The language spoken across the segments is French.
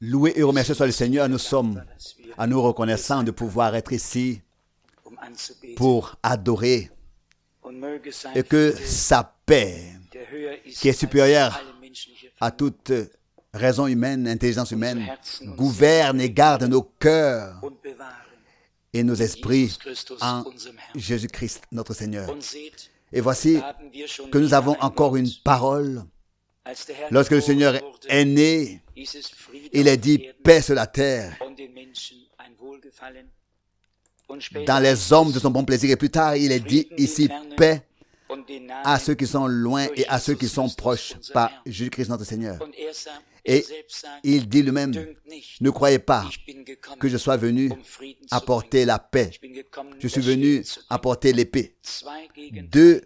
Loué et remercié soit le Seigneur, nous sommes à nous reconnaissants de pouvoir être ici pour adorer et que sa paix, qui est supérieure à toute raison humaine, intelligence humaine, gouverne et garde nos cœurs et nos esprits en Jésus-Christ, notre Seigneur. Et voici que nous avons encore une parole. Lorsque le Seigneur est né, il a dit paix sur la terre, dans les hommes de son bon plaisir. Et plus tard, il est dit ici paix à ceux qui sont loin et à ceux qui sont proches par Jésus-Christ notre Seigneur. Et il dit lui-même, ne croyez pas que je sois venu apporter la paix. Je suis venu apporter l'épée. 2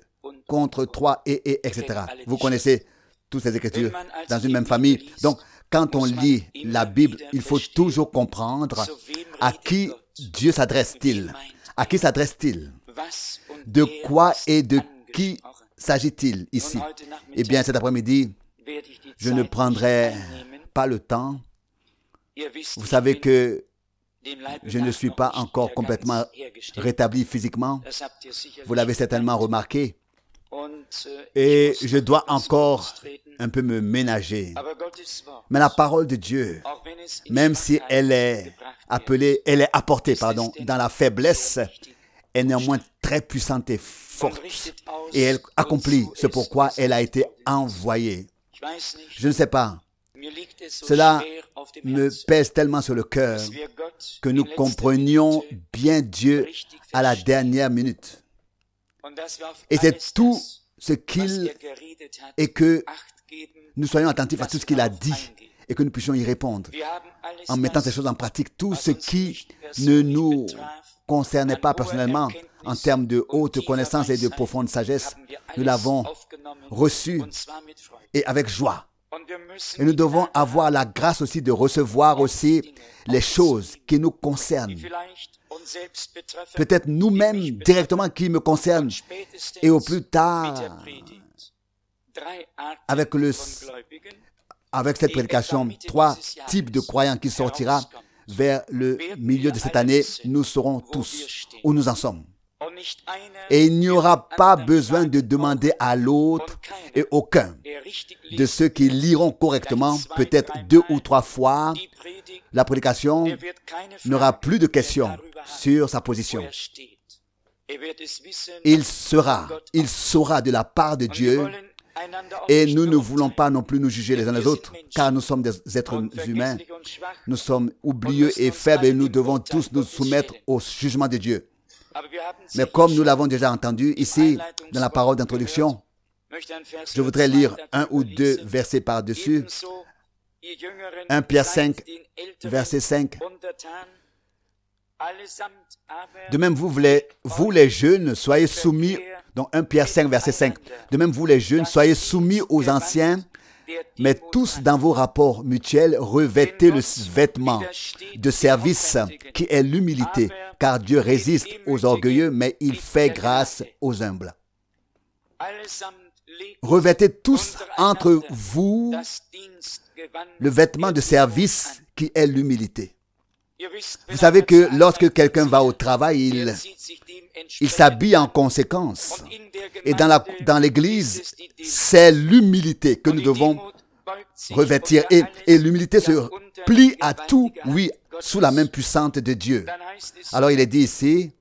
contre 3 etc. Vous connaissez toutes ces écritures dans une même famille. Donc, quand on lit la Bible, il faut toujours comprendre à qui Dieu s'adresse-t-il. À qui s'adresse-t-il? De quoi et de qui s'agit-il ici? Eh bien, cet après-midi, je ne prendrai pas le temps. Vous savez que je ne suis pas encore complètement rétabli physiquement. Vous l'avez certainement remarqué. Et je dois encore un peu me ménager. Mais la parole de Dieu, même si elle est apportée dans la faiblesse, est néanmoins très puissante et forte. Et elle accomplit ce pourquoi elle a été envoyée. Je ne sais pas. Cela me pèse tellement sur le cœur que nous comprenions bien Dieu à la dernière minute. Et c'est tout ce qu'il... et que nous soyons attentifs à tout ce qu'il a dit et que nous puissions y répondre en mettant ces choses en pratique. Tout ce qui ne nous concernait pas personnellement en termes de haute connaissance et de profonde sagesse, nous l'avons reçu et avec joie. Et nous devons avoir la grâce aussi de recevoir aussi les choses qui nous concernent. Peut-être nous-mêmes directement qui me concernent. Et au plus tard, avec cette prédication, 3 types de croyants qui sortira vers le milieu de cette année, nous saurons tous où nous en sommes. Et il n'y aura pas besoin de demander à l'autre et aucun de ceux qui liront correctement, peut-être 2 ou 3 fois, la prédication n'aura plus de questions sur sa position. Il saura de la part de Dieu. Et nous ne voulons pas non plus nous juger les uns les autres, car nous sommes des êtres humains. Nous sommes oublieux et faibles et nous devons tous nous soumettre au jugement de Dieu. Mais comme nous l'avons déjà entendu ici, dans la parole d'introduction, je voudrais lire 1 ou 2 versets par-dessus. 1 Pierre 5, verset 5. De même, vous les jeunes, soyez soumis, donc 1 Pierre 5, verset 5. De même, vous les jeunes, soyez soumis aux anciens, mais tous dans vos rapports mutuels, revêtez le vêtement de service qui est l'humilité, car Dieu résiste aux orgueilleux, mais il fait grâce aux humbles. Revêtez tous entre vous le vêtement de service qui est l'humilité. Vous savez que lorsque quelqu'un va au travail, il s'habille en conséquence. Et dans l'Église, c'est l'humilité que nous devons revêtir. Et l'humilité se plie à tout, oui, sous la main puissante de Dieu. Alors il est dit ici,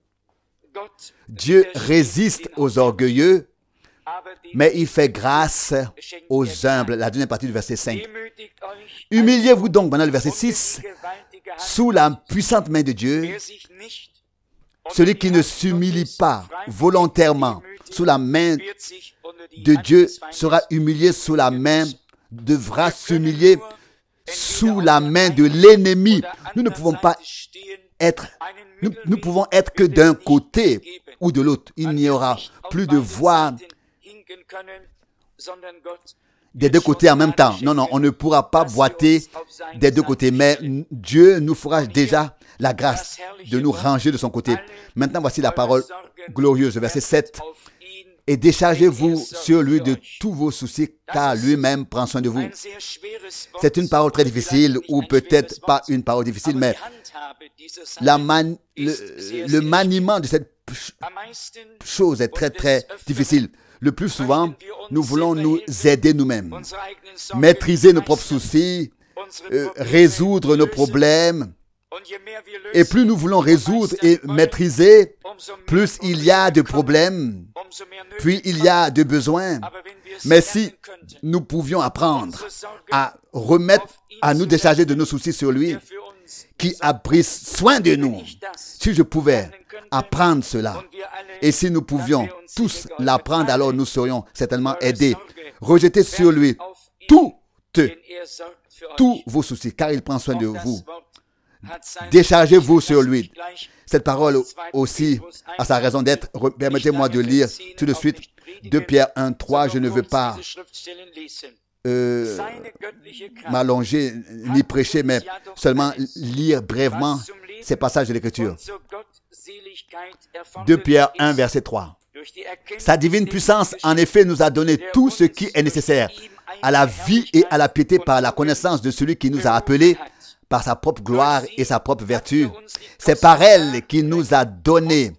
Dieu résiste aux orgueilleux, mais il fait grâce aux humbles. La deuxième partie du verset 5. Humiliez-vous donc, maintenant le verset 6, sous la puissante main de Dieu. Celui qui ne s'humilie pas volontairement sous la main de Dieu sera humilié sous la main, devra s'humilier sous la main de l'ennemi. Nous ne pouvons pas être, nous pouvons être que d'un côté ou de l'autre. Il n'y aura plus de voie des 2 côtés en même temps. Non, on ne pourra pas boiter des 2 côtés. Mais Dieu nous fera déjà la grâce de nous ranger de son côté. Maintenant, voici la parole glorieuse, verset 7. et déchargez-vous sur lui de tous vos soucis, car lui-même prend soin de vous. C'est une parole très difficile, ou peut-être pas une parole difficile, mais le maniement de cette chose est très très difficile. Le plus souvent, nous voulons nous aider nous-mêmes, maîtriser nos propres soucis, résoudre nos problèmes. Et plus nous voulons résoudre et maîtriser, plus il y a de problèmes, puis il y a de besoins. Mais si nous pouvions apprendre à remettre, à nous décharger de nos soucis sur lui, qui a pris soin de nous, si je pouvais apprendre cela, et si nous pouvions tous l'apprendre, alors nous serions certainement aidés. Rejetez sur lui tous vos soucis, car il prend soin de vous. Déchargez-vous sur lui. Cette parole aussi a sa raison d'être. Permettez-moi de lire tout de suite 2 Pierre 1, 3. Je ne veux pas m'allonger ni prêcher, mais seulement lire brièvement ces passages de l'Écriture. 2 Pierre 1, verset 3. Sa divine puissance, en effet, nous a donné tout ce qui est nécessaire à la vie et à la piété par la connaissance de celui qui nous a appelés par sa propre gloire et sa propre vertu. C'est par elle qu'il nous a donné,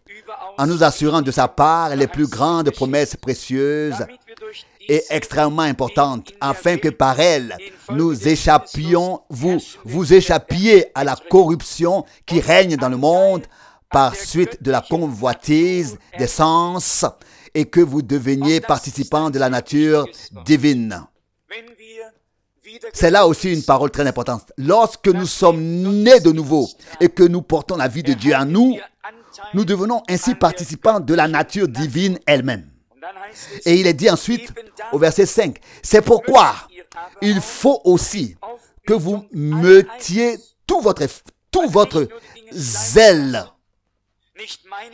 en nous assurant de sa part, les plus grandes promesses précieuses et extrêmement importantes, afin que par elle, nous échappions, vous échappiez à la corruption qui règne dans le monde par suite de la convoitise des sens, et que vous deveniez participants de la nature divine. C'est là aussi une parole très importante. Lorsque nous sommes nés de nouveau et que nous portons la vie de Dieu en nous, nous devenons ainsi participants de la nature divine elle-même. Et il est dit ensuite au verset 5, c'est pourquoi il faut aussi que vous mettiez tout votre zèle.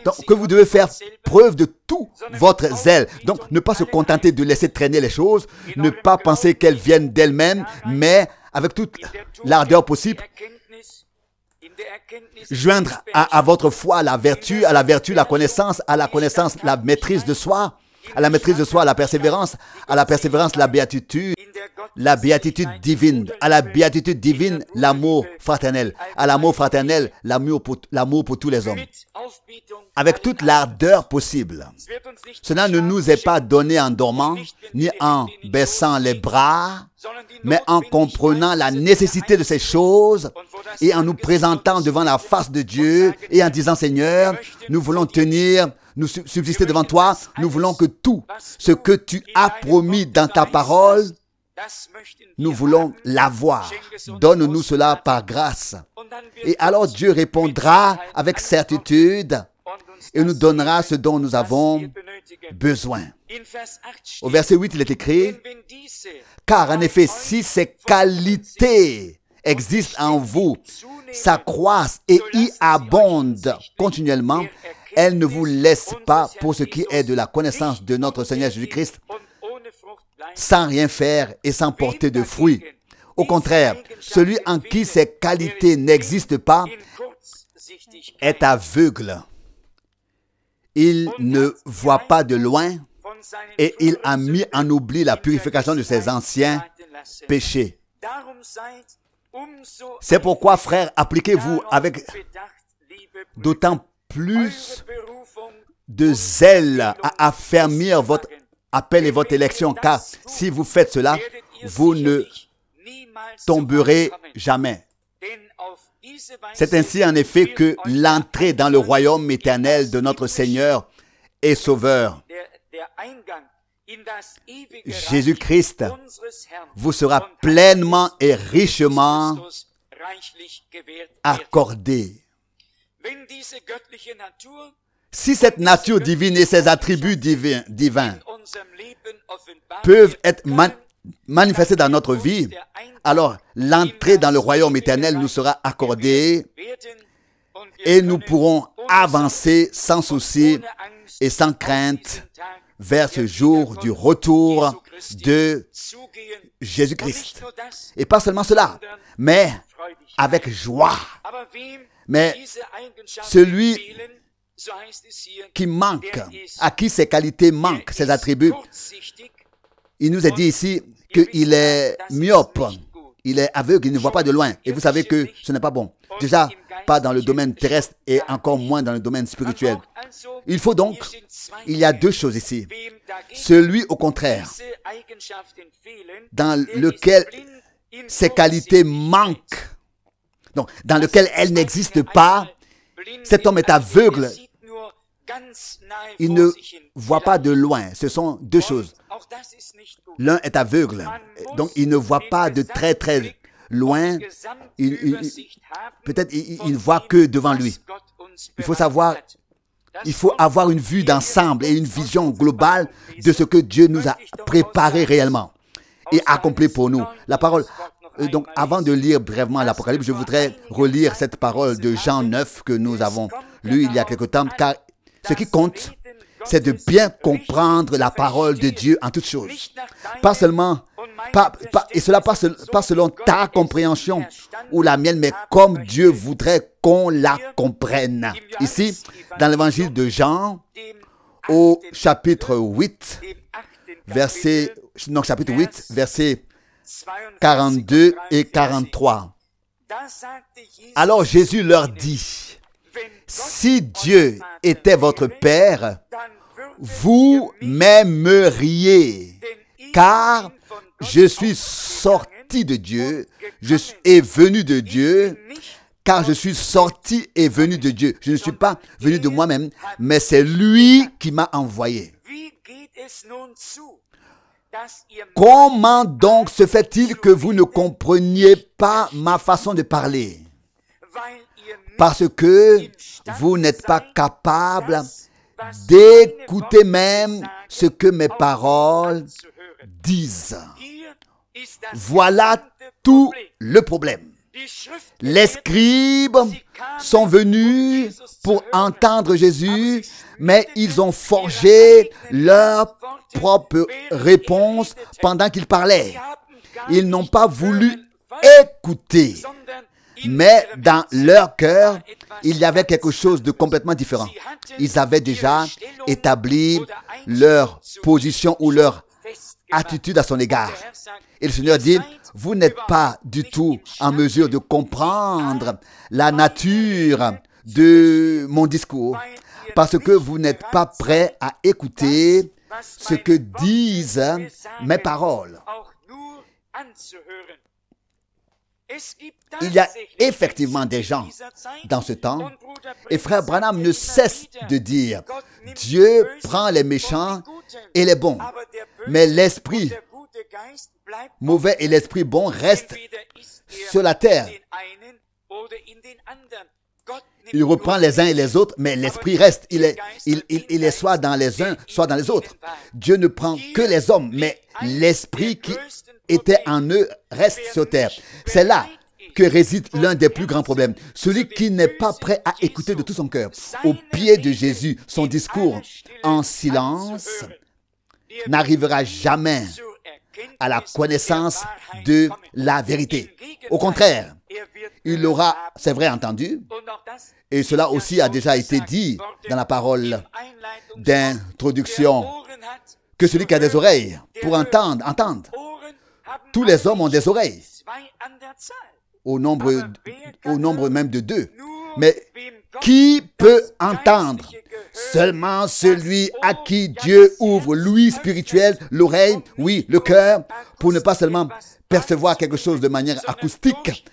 Donc, que vous devez faire preuve de tout votre zèle. Donc, ne pas se contenter de laisser traîner les choses, ne pas penser qu'elles viennent d'elles-mêmes, mais avec toute l'ardeur possible, joindre à votre foi la vertu, à la vertu la connaissance, à la connaissance la maîtrise de soi, à la maîtrise de soi la persévérance, à la persévérance la béatitude divine, à la béatitude divine l'amour fraternel, à l'amour fraternel l'amour pour tous les hommes, avec toute l'ardeur possible. Cela ne nous est pas donné en dormant, ni en baissant les bras, mais en comprenant la nécessité de ces choses et en nous présentant devant la face de Dieu et en disant, Seigneur, nous voulons nous subsister devant toi, nous voulons que tout ce que tu as promis dans ta parole, nous voulons l'avoir. Donne-nous cela par grâce. Et alors Dieu répondra avec certitude et nous donnera ce dont nous avons besoin. Au verset 8, il est écrit, car en effet, si ces qualités existent en vous, s'accroissent et y abondent continuellement, elles ne vous laissent pas pour ce qui est de la connaissance de notre Seigneur Jésus-Christ, sans rien faire et sans porter de fruits. Au contraire, celui en qui ces qualités n'existent pas est aveugle. Il ne voit pas de loin et il a mis en oubli la purification de ses anciens péchés. C'est pourquoi, frères, appliquez-vous avec d'autant plus de zèle à affermir votre appel et votre élection, car si vous faites cela, vous ne tomberez jamais. C'est ainsi en effet que l'entrée dans le royaume éternel de notre Seigneur et Sauveur, Jésus-Christ, vous sera pleinement et richement accordé. Si cette nature divine et ses attributs divins peuvent être manifestés dans notre vie, alors l'entrée dans le royaume éternel nous sera accordée et nous pourrons avancer sans souci et sans crainte vers ce jour du retour de Jésus-Christ. Et pas seulement cela, mais avec joie. Mais celui qui manque, à qui ses qualités manquent, ses attributs. Il nous est dit ici qu'il est myope, il est aveugle, il ne voit pas de loin. Et vous savez que ce n'est pas bon. Déjà, pas dans le domaine terrestre et encore moins dans le domaine spirituel. Il faut donc, il y a deux choses ici. Celui au contraire, dans lequel ses qualités manquent, donc dans lequel elles n'existent pas, cet homme est aveugle. Il ne voit pas de loin. Ce sont deux choses. L'un est aveugle, donc il ne voit pas de très très loin. Peut-être il ne voit que devant lui. Il faut savoir, il faut avoir une vue d'ensemble et une vision globale de ce que Dieu nous a préparé réellement et accompli pour nous. La parole. Donc, avant de lire brièvement l'Apocalypse, je voudrais relire cette parole de Jean 9 que nous avons lue il y a quelque temps, car ce qui compte, c'est de bien comprendre la parole de Dieu en toutes choses. Pas seulement, et cela pas selon ta compréhension ou la mienne, mais comme Dieu voudrait qu'on la comprenne. Ici, dans l'évangile de Jean, au chapitre 8, verset 42 et 43. Alors Jésus leur dit, si Dieu était votre Père, vous m'aimeriez, car je suis sorti de Dieu, je suis venu de Dieu, car je suis sorti et venu de Dieu. Je ne suis pas venu de moi-même, mais c'est lui qui m'a envoyé. Comment donc se fait-il que vous ne compreniez pas ma façon de parler? Parce que vous n'êtes pas capable d'écouter même ce que mes paroles disent. Voilà tout le problème. Les scribes sont venus pour entendre Jésus, mais ils ont forgé leur propre réponse pendant qu'il parlait. Ils n'ont pas voulu écouter, mais dans leur cœur, il y avait quelque chose de complètement différent. Ils avaient déjà établi leur position ou leur attitude à son égard. Et le Seigneur dit, vous n'êtes pas du tout en mesure de comprendre la nature de mon discours parce que vous n'êtes pas prêt à écouter ce que disent mes paroles. Il y a effectivement des gens dans ce temps, et frère Branham ne cesse de dire, Dieu prend les méchants et les bons, mais l'esprit mauvais et l'esprit bon restent sur la terre. Il reprend les uns et les autres, mais l'esprit reste. Il est soit dans les uns, soit dans les autres. Dieu ne prend que les hommes, mais l'esprit qui était en eux reste sur terre. C'est là que réside l'un des plus grands problèmes. Celui qui n'est pas prêt à écouter de tout son cœur, au pied de Jésus, son discours en silence, n'arrivera jamais à la connaissance de la vérité. Au contraire, il l'aura, c'est vrai, entendu, et cela aussi a déjà été dit dans la parole d'introduction, que celui qui a des oreilles pour entendre. Tous les hommes ont des oreilles, au nombre même de 2. Mais qui peut entendre? Seulement celui à qui Dieu ouvre l'ouïe spirituelle, l'oreille, oui, le cœur, pour ne pas seulement percevoir quelque chose de manière acoustique,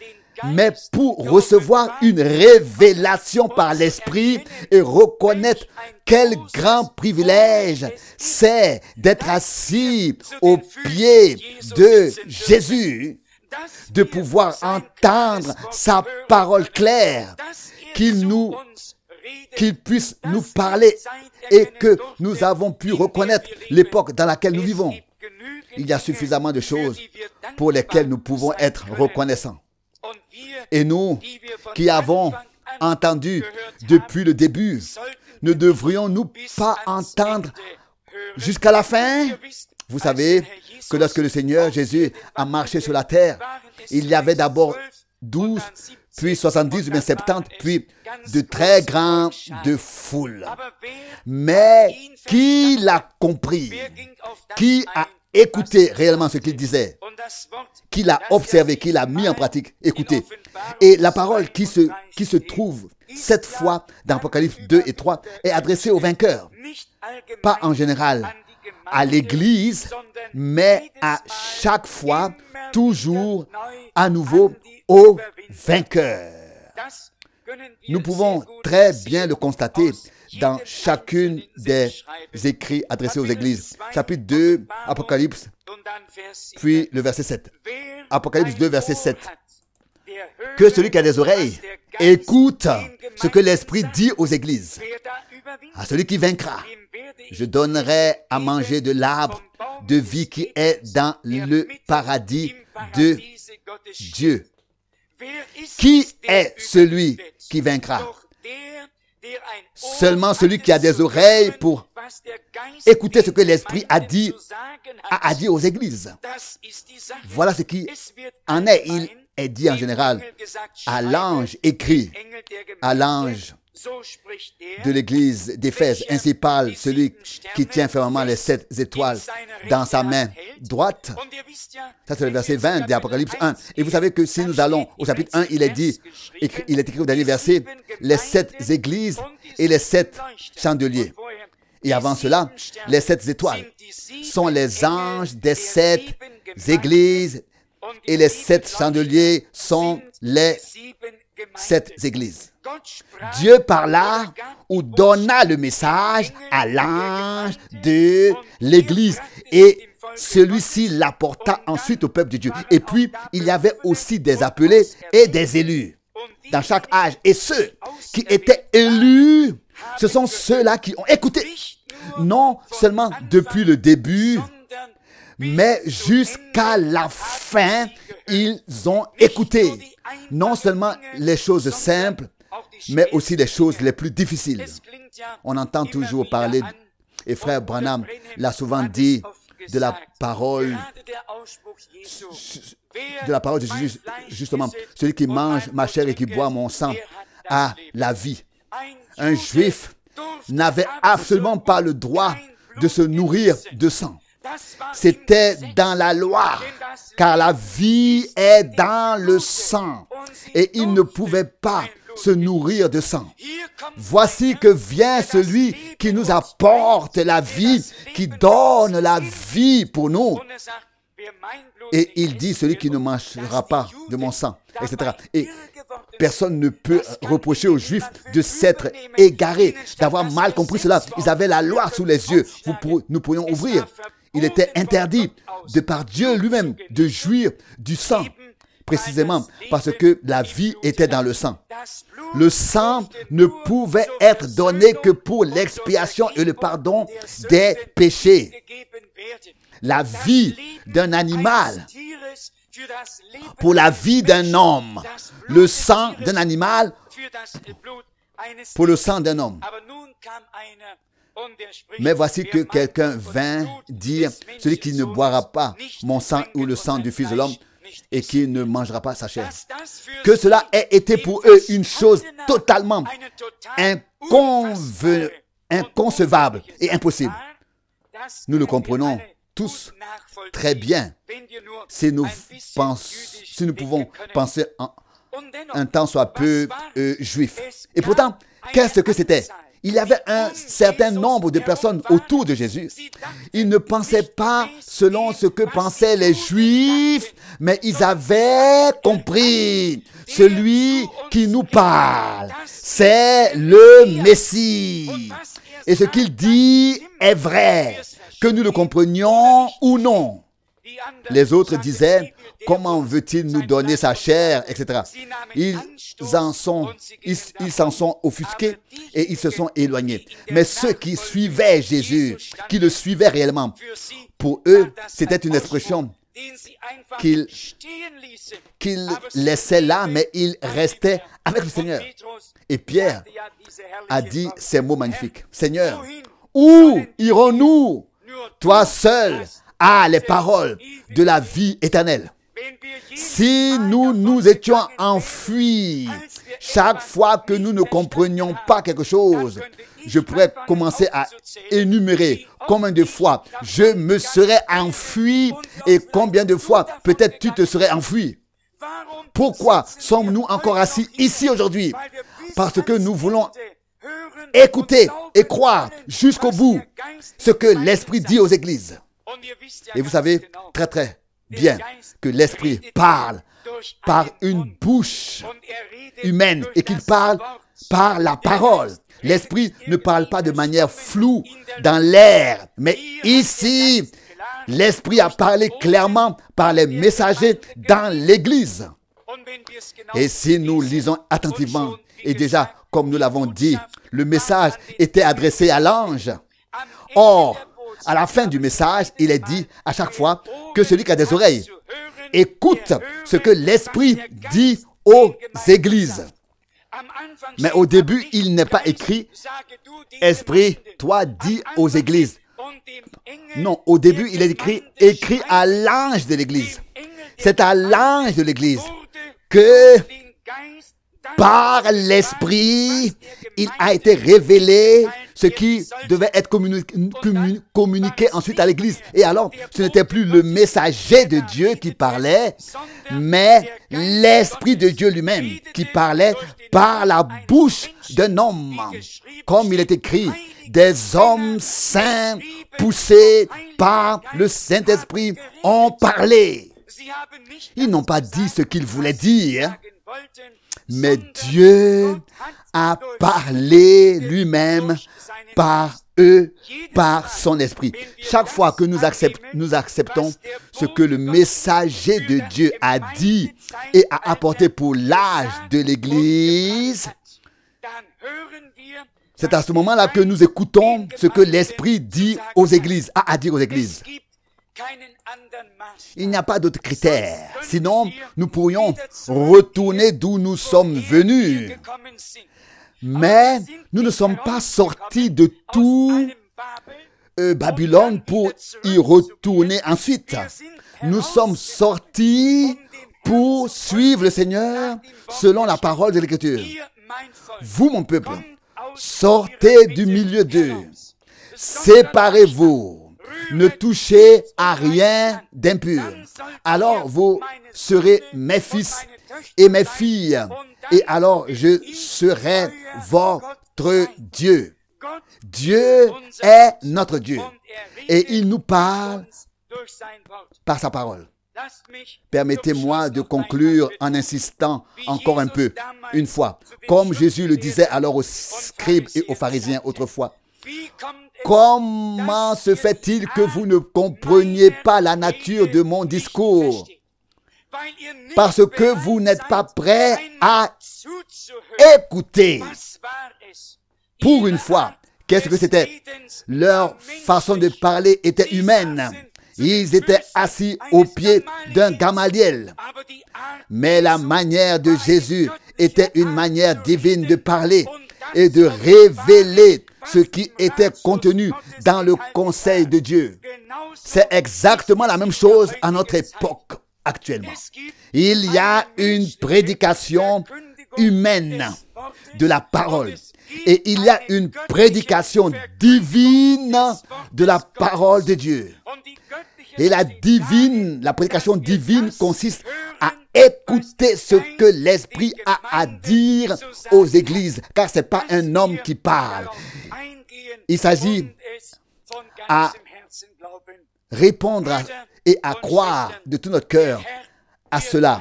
mais pour recevoir une révélation par l'Esprit et reconnaître quel grand privilège c'est d'être assis au pied de Jésus, de pouvoir entendre sa parole claire, qu'il puisse nous parler et que nous avons pu reconnaître l'époque dans laquelle nous vivons. Il y a suffisamment de choses pour lesquelles nous pouvons être reconnaissants. Et nous, qui avons entendu depuis le début, ne devrions-nous pas entendre jusqu'à la fin? Vous savez que lorsque le Seigneur Jésus a marché sur la terre, il y avait d'abord 12, puis 70 ou bien 70, puis de très grandes foules. Mais qui l'a compris? Qui a écouté réellement ce qu'il disait? Qui l'a observé? Qui l'a mis en pratique? Écoutez. Et la parole qui se trouve 7 fois dans Apocalypse 2 et 3 est adressée aux vainqueurs. Pas en général à l'Église, mais à chaque fois, toujours à nouveau aux vainqueurs. Nous pouvons très bien le constater dans chacune des écrits adressés aux églises. Chapitre 2, Apocalypse, puis le verset 7. Apocalypse 2, verset 7. Que celui qui a des oreilles écoute ce que l'Esprit dit aux églises. À celui qui vaincra, je donnerai à manger de l'arbre de vie qui est dans le paradis de Dieu. Qui est celui qui vaincra? Seulement celui qui a des oreilles pour écouter ce que l'Esprit a dit aux églises. Voilà ce qui en est. Il est dit en général à l'ange écrit, à l'ange de l'église d'Éphèse. Ainsi parle celui qui tient fermement les 7 étoiles dans sa main droite. Ça, c'est le verset 20 d'Apocalypse 1. Et vous savez que si nous allons au chapitre 1, il est écrit au dernier verset, les 7 églises et les 7 chandeliers. Et avant cela, les 7 étoiles sont les anges des 7 églises et les 7 chandeliers sont les 7 églises. Dieu parla ou donna le message à l'ange de l'église et celui-ci l'apporta ensuite au peuple de Dieu. Et puis, il y avait aussi des appelés et des élus dans chaque âge. Et ceux qui étaient élus, ce sont ceux-là qui ont écouté. Non seulement depuis le début, mais jusqu'à la fin, ils ont écouté. Non seulement les choses simples, mais aussi les choses les plus difficiles. On entend toujours parler, et frère Branham l'a souvent dit, de la parole de Jésus, justement, celui qui mange ma chair et qui boit mon sang a la vie. Un juif n'avait absolument pas le droit de se nourrir de sang. C'était dans la loi, car la vie est dans le sang, et il ne pouvait pas se nourrir de sang. Voici que vient celui qui nous apporte la vie, qui donne la vie pour nous. Et il dit, celui qui ne mangera pas de mon sang, etc. Et personne ne peut reprocher aux Juifs de s'être égarés, d'avoir mal compris cela. Ils avaient la loi sous les yeux. Nous pourrions ouvrir. Il était interdit de par Dieu lui-même de jouir du sang, précisément parce que la vie était dans le sang. Le sang ne pouvait être donné que pour l'expiation et le pardon des péchés. La vie d'un animal pour la vie d'un homme. Le sang d'un animal pour le sang d'un homme. Mais voici que quelqu'un vint dire, celui qui ne boira pas mon sang ou le sang du Fils de l'homme et qui ne mangera pas sa chair. Que cela ait été pour eux une chose totalement inconcevable et impossible. Nous le comprenons tous très bien si nous pouvons penser un temps soit peu juif. Et pourtant, qu'est-ce que c'était? Il y avait un certain nombre de personnes autour de Jésus. Ils ne pensaient pas selon ce que pensaient les Juifs, mais ils avaient compris. Celui qui nous parle, c'est le Messie. Et ce qu'il dit est vrai, que nous le comprenions ou non. Les autres disaient, comment veut-il nous donner sa chair, etc. Ils s'en sont offusqués et ils se sont éloignés. Mais ceux qui suivaient Jésus, qui le suivaient réellement, pour eux, c'était une expression qu'ils laissaient là, mais ils restaient avec le Seigneur. Et Pierre a dit ces mots magnifiques. Seigneur, où irons-nous? Toi seul as les paroles de la vie éternelle. Si nous nous étions enfuis chaque fois que nous ne comprenions pas quelque chose, je pourrais commencer à énumérer combien de fois je me serais enfui et combien de fois peut-être tu te serais enfui. Pourquoi sommes-nous encore assis ici aujourd'hui? Parce que nous voulons écouter et croire jusqu'au bout ce que l'Esprit dit aux églises. Et vous savez très très bien que l'Esprit parle par une bouche humaine et qu'il parle par la parole. L'Esprit ne parle pas de manière floue dans l'air, mais ici, l'Esprit a parlé clairement par les messagers dans l'Église. Et si nous lisons attentivement, et déjà, comme nous l'avons dit, le message était adressé à l'ange. Or, à la fin du message, il est dit à chaque fois que celui qui a des oreilles écoute ce que l'Esprit dit aux églises. Mais au début, il n'est pas écrit « Esprit, toi, dis aux églises ». Non, au début, il est écrit à l'ange de l'église. C'est à l'ange de l'église que par l'Esprit, il a été révélé ce qui devait être communiqué ensuite à l'Église. Et alors, ce n'était plus le messager de Dieu qui parlait, mais l'Esprit de Dieu lui-même qui parlait par la bouche d'un homme. Comme il est écrit, des hommes saints poussés par le Saint-Esprit ont parlé. Ils n'ont pas dit ce qu'ils voulaient dire, mais Dieu a parlé lui-même par eux, par son esprit. Chaque fois que nous acceptons ce que le messager de Dieu a dit et a apporté pour l'âge de l'Église, c'est à ce moment-là que nous écoutons ce que l'Esprit dit aux églises, a à dire aux églises. Il n'y a pas d'autre critère. Sinon, nous pourrions retourner d'où nous sommes venus. Mais nous ne sommes pas sortis de tout Babylone pour y retourner ensuite. Nous sommes sortis pour suivre le Seigneur selon la parole de l'Écriture. Vous, mon peuple, sortez du milieu d'eux. Séparez-vous. Ne touchez à rien d'impur. Alors vous serez mes fils et mes filles. Et alors je serai votre Dieu. Dieu est notre Dieu. Et il nous parle par sa parole. Permettez-moi de conclure en insistant encore un peu, une fois. Comme Jésus le disait alors aux scribes et aux pharisiens autrefois. Comment se fait-il que vous ne compreniez pas la nature de mon discours? Parce que vous n'êtes pas prêts à écouter. Pour une fois, qu'est-ce que c'était? Leur façon de parler était humaine. Ils étaient assis au pied d'un Gamaliel. Mais la manière de Jésus était une manière divine de parler et de révéler ce qui était contenu dans le conseil de Dieu. C'est exactement la même chose à notre époque actuellement. Il y a une prédication humaine de la parole et il y a une prédication divine de la parole de Dieu. Et la prédication divine consiste à écouter ce que l'Esprit a à dire aux églises, car ce n'est pas un homme qui parle. Il s'agit à répondre et à croire de tout notre cœur à cela.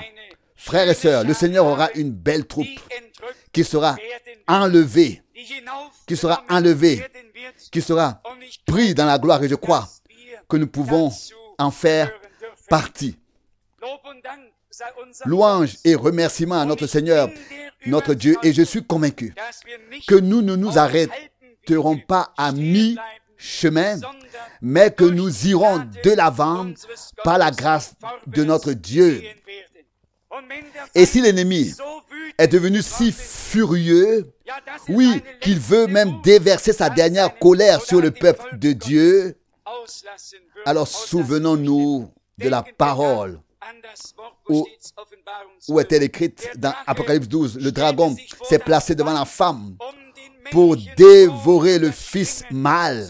Frères et sœurs, le Seigneur aura une belle troupe qui sera enlevée, qui sera pris dans la gloire, et je crois que nous pouvons en faire partie. Louange et remerciements à notre Seigneur, notre Dieu, et je suis convaincu que nous ne nous arrêterons pas à mi-chemin, mais que nous irons de l'avant par la grâce de notre Dieu. Et si l'ennemi est devenu si furieux, oui, qu'il veut même déverser sa dernière colère sur le peuple de Dieu, alors souvenons-nous de la parole où est-elle écrite dans Apocalypse 12, le dragon s'est placé devant la femme pour dévorer le fils mâle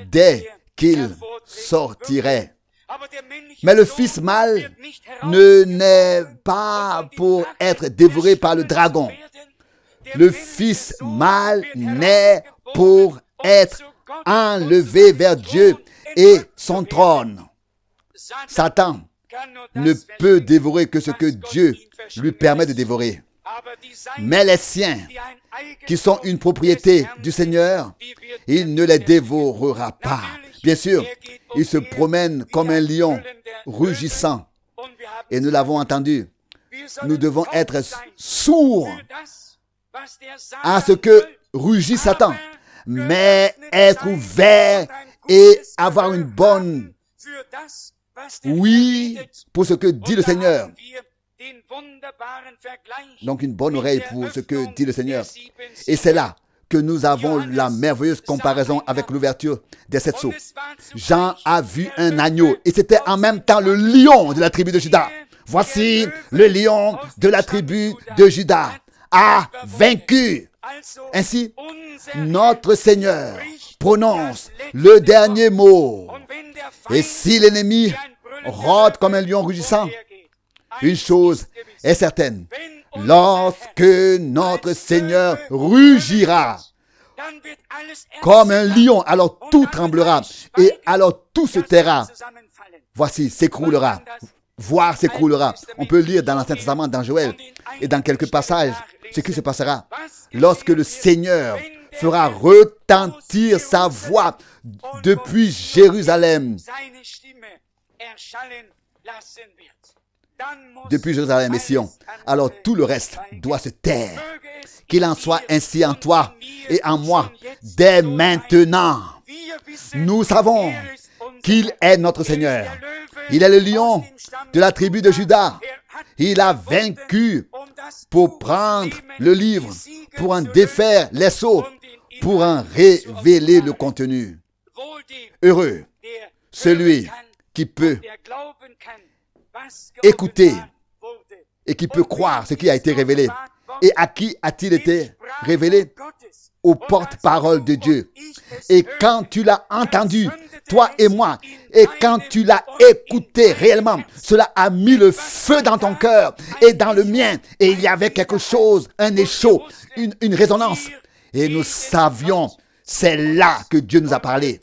dès qu'il sortirait. Mais le fils mâle ne n'est pas pour être dévoré par le dragon. Le fils mâle naît pour être enlevé vers Dieu et son trône. Satan ne peut dévorer que ce que Dieu lui permet de dévorer. Mais les siens, qui sont une propriété du Seigneur, il ne les dévorera pas. Bien sûr, il se promène comme un lion rugissant. Et nous l'avons entendu. Nous devons être sourds à ce que rugit Satan, mais être ouverts et avoir une bonne oui pour ce que dit le Seigneur. Donc une bonne oreille pour ce que dit le Seigneur. Et c'est là que nous avons la merveilleuse comparaison avec l'ouverture des 7 sceaux. Jean a vu un agneau et c'était en même temps le lion de la tribu de Juda. Voici le lion de la tribu de Juda a vaincu. Ainsi, notre Seigneur prononce le dernier mot. Et si l'ennemi rôde comme un lion rugissant, une chose est certaine. Lorsque notre Seigneur rugira comme un lion, alors tout tremblera et alors tout se taira. Voici, s'écroulera. Voire s'écroulera. On peut lire dans l'Ancien Testament, dans Joël et dans quelques passages, ce qui se passera lorsque le Seigneur fera retentir sa voix depuis Jérusalem. Depuis Jérusalem et Sion. Alors tout le reste doit se taire. Qu'il en soit ainsi en toi et en moi dès maintenant. Nous savons qu'il est notre Seigneur. Il est le lion de la tribu de Juda. Il a vaincu pour prendre le livre, pour en défaire les sceaux, pour en révéler le contenu. Heureux celui qui peut écouter et qui peut croire ce qui a été révélé. Et à qui a-t-il été révélé? Aux porte-paroles de Dieu. Et quand tu l'as entendu, toi et moi, et quand tu l'as écouté réellement, cela a mis le feu dans ton cœur et dans le mien. Et il y avait quelque chose, un écho, une résonance. Et nous savions, c'est là que Dieu nous a parlé.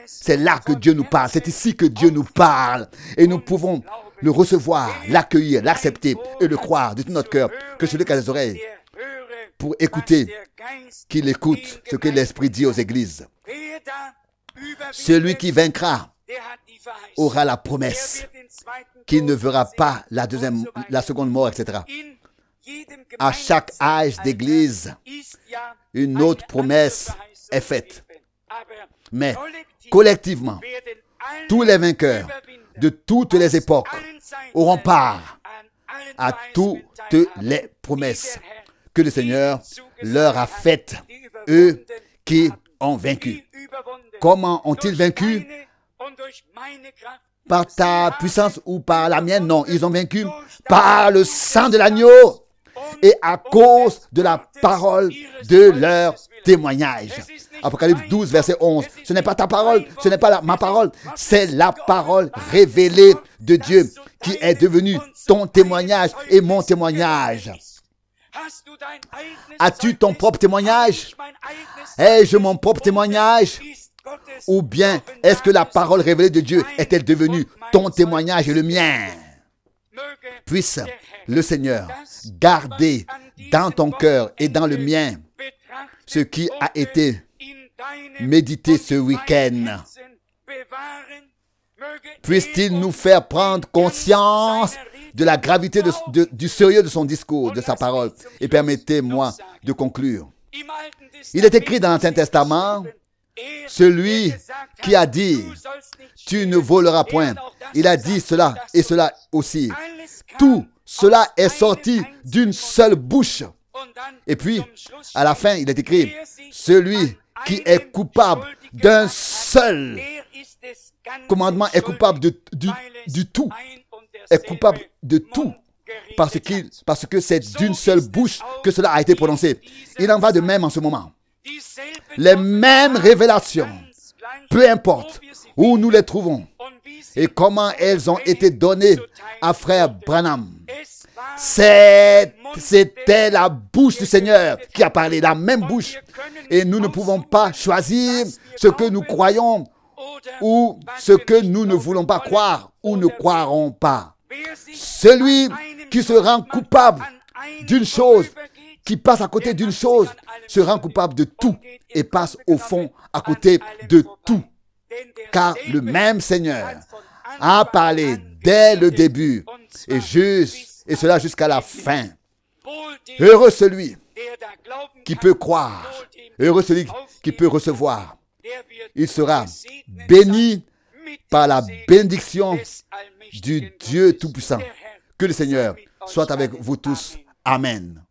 C'est là que Dieu nous parle. C'est ici que Dieu nous parle. Et nous pouvons le recevoir, l'accueillir, l'accepter et le croire de tout notre cœur. Que celui qui a des oreilles pour écouter, qu'il écoute ce que l'Esprit dit aux églises. Celui qui vaincra aura la promesse qu'il ne verra pas la seconde mort, etc. À chaque âge d'église, une autre promesse est faite. Mais collectivement, tous les vainqueurs de toutes les époques auront part à toutes les promesses que le Seigneur leur a faites, eux qui ont vaincu. Comment ont-ils vaincu? Par ta puissance ou par la mienne? Non, ils ont vaincu par le sang de l'agneau et à cause de la parole de leur témoignage. Apocalypse 12, verset 11. Ce n'est pas ta parole, ce n'est pas ma parole, c'est la parole révélée de Dieu qui est devenue ton témoignage et mon témoignage. As-tu ton propre témoignage? Ai-je mon propre témoignage? Ou bien est-ce que la parole révélée de Dieu est-elle devenue ton témoignage et le mien? Puisse le Seigneur garder dans ton cœur et dans le mien ce qui a été médité ce week-end. Puisse-t-il nous faire prendre conscience de la gravité du sérieux de son discours, de sa parole. Et permettez-moi de conclure. Il est écrit dans l'Ancien Testament, celui qui a dit, tu ne voleras point. Il a dit cela et cela aussi. Tout cela est sorti d'une seule bouche. Et puis, à la fin, il est écrit, celui qui est coupable d'un seul commandement est coupable du tout. est coupable de tout parce que c'est d'une seule bouche que cela a été prononcé. Il en va de même en ce moment. Les mêmes révélations, peu importe où nous les trouvons et comment elles ont été données à frère Branham. C'était la bouche du Seigneur qui a parlé, la même bouche. Et nous ne pouvons pas choisir ce que nous croyons ou ce que nous ne voulons pas croire ou ne croirons pas. Celui qui se rend coupable d'une chose, qui passe à côté d'une chose, se rend coupable de tout et passe au fond à côté de tout. Car le même Seigneur a parlé dès le début et cela jusqu'à la fin. Heureux celui qui peut croire, heureux celui qui peut recevoir. Il sera béni par la bénédiction du Dieu Tout-Puissant. Que le Seigneur soit avec vous tous. Amen.